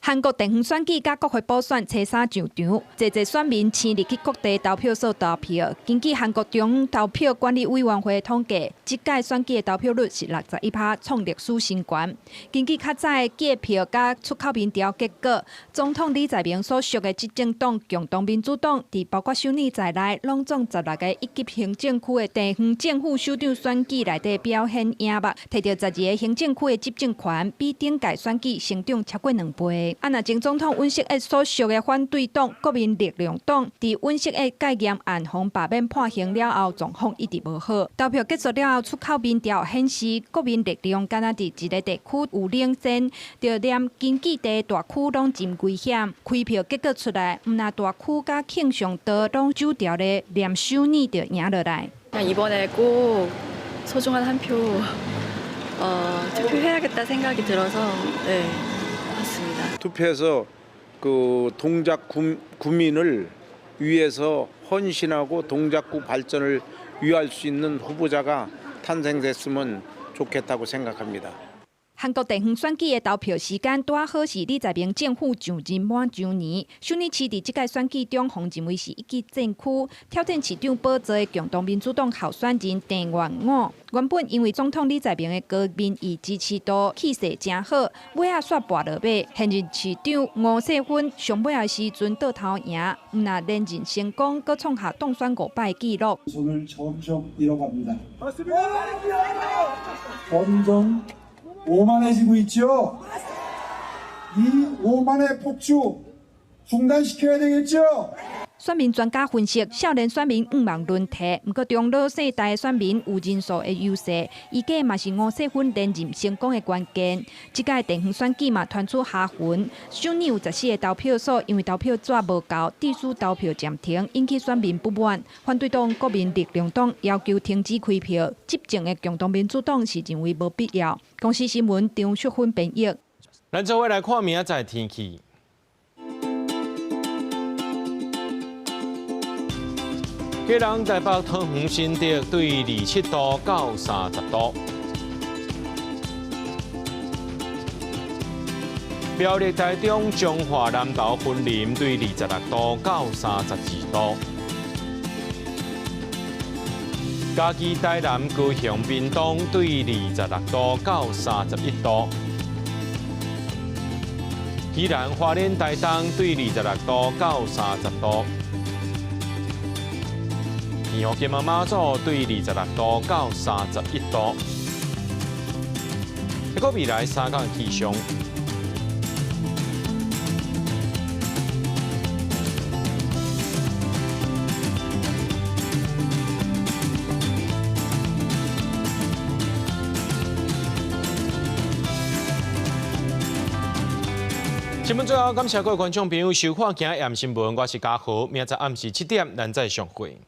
韩国地方选举甲国会补选初三上场，侪选民迁入去各地投票所投票。根据韩国中央投票管理委员会统计，这届选举的投票率是61%，创历史新高。根据较早的计票甲出口民调结果，总统李在明所属的执政党共同民主党，伫包括首尔在内，拢总16个一级行政区的地方政府首长选举内底表现赢目，摕到12个行政区的执政权，比顶届选举成长超过2倍。那前总统尹锡悦所属的反对党国民力量党，伫尹锡悦戒严案红罢免判刑了后，状况一直无好。投票结束了后，出口民调显示，国民力量敢若伫一个地区有领先，就连经济第大区拢真危险。开票结果出来，毋那大区甲庆尚道拢走掉咧，连首尔就赢落来。 이번에 꼭 소중한 한 표 투표해야겠다 생각이 들어서 네 맞습니다. 투표해서 그 동작구 국민을 위해서 헌신하고 동작구 발전을 위할 수 있는 후보자가 탄생됐으면 좋겠다고 생각합니다. 韩国地方选举的投票时间拄好是李在明政府上任满周年。首尔市伫即届选举中，红认为是一级战区，挑战市长宝座的共同民主党候选人郑元武。原本因为总统李在明的高民意支持度气势真好，尾仔煞跋落尾。现任市长吴世勋上尾的时阵倒头赢，毋那连任成功，阁创下当选5摆纪录。 손을 점점 잃어갑니다. 점점 오만해지고 있죠. 이 오만의 폭주 중단시켜야 되겠죠. 选民专家分析，少年选民毋望轮替，不过中老世代的选民有人数的优势，伊个嘛是吴世勋连任成功的关键。即届地方选举嘛传出下魂，首尔有14个投票所因为投票纸无够，致使投票暂停，引起选民不满。反对党国民力量党要求停止开票，执政的共同民主党是认为无必要。公司新闻张淑芬编译。咱做伙来看明仔载天气。 基隆、台北、桃园、新竹对27度到30度，苗栗、台中、彰化、南投、云林对26度到32度，嘉义、台南、高雄、屏东对26度到31度，宜兰、花莲、台东对26度到30度。 宜湖、金门、马祖对26度到31度。一个未来3天气象。新闻最后，感谢各位观众朋友收看今日夜新闻，我是嘉豪，明仔暗时7点咱再相会。